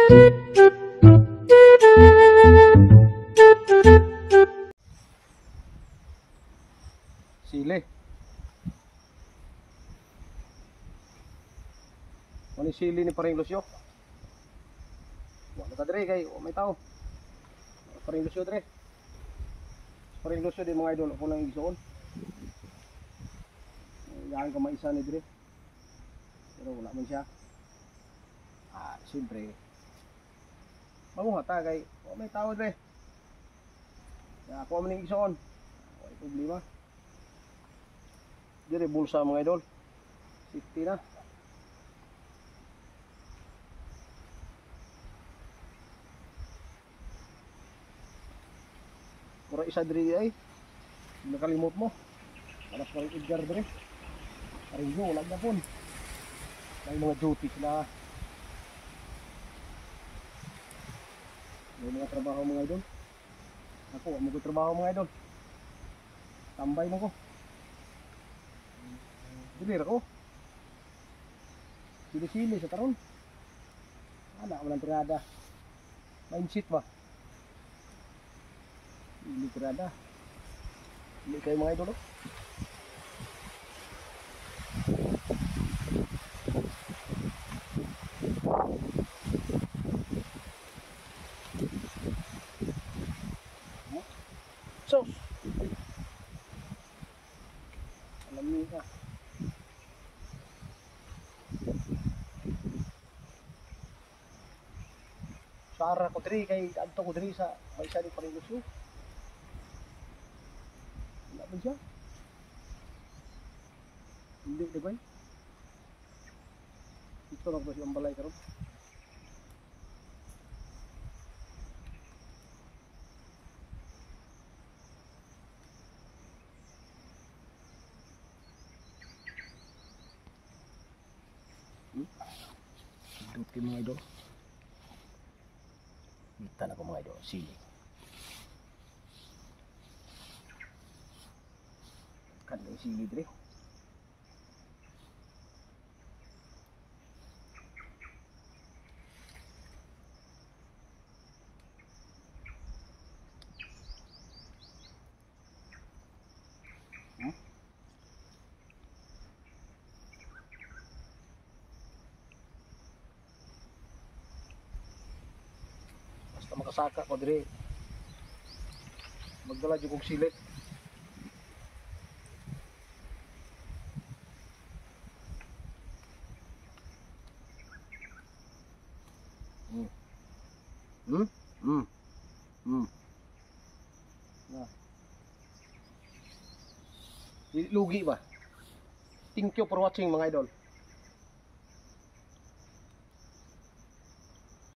Sili. Ano sili ni paring Lucio? Wala ka dire kay may tao. Paring Lucio dire. Paring Lucio di mga idol ako nang igsoon. Yan ka maisa ni dire. Pero wala man siya. Siyempre. Manguhata kay may tao dire. Kaya ako man ning igsoon. Wala problema. Dire bulsa mga idol. Safety na. Mura isa diri ay. Nakalimot mo. Alas pa rin Edgar diri. Paring yo wala na pon. May mga duty sila. May mga trabaho mga idol. Ako, mo ko trabaho mga idol. Tambay mo ko. Dilir ako. Sili-sili sa taron. Walang tirada. Mindset ba? Hindi tirada. Hindi kayo mga idol. So, alam niyo ka. Sara ko diri kay adto ko diri sa may isa ni paring Lucio. Wala ba siya? Hindi di ba? Ito lang ba siyang balay karon? Dut kay mga idol. Kita na ko mga idol, sili. Kan yung sili dire. Basta makasaka ko dire. Magdala jud kog sili. Lugi ba? Thank you for watching mga idol.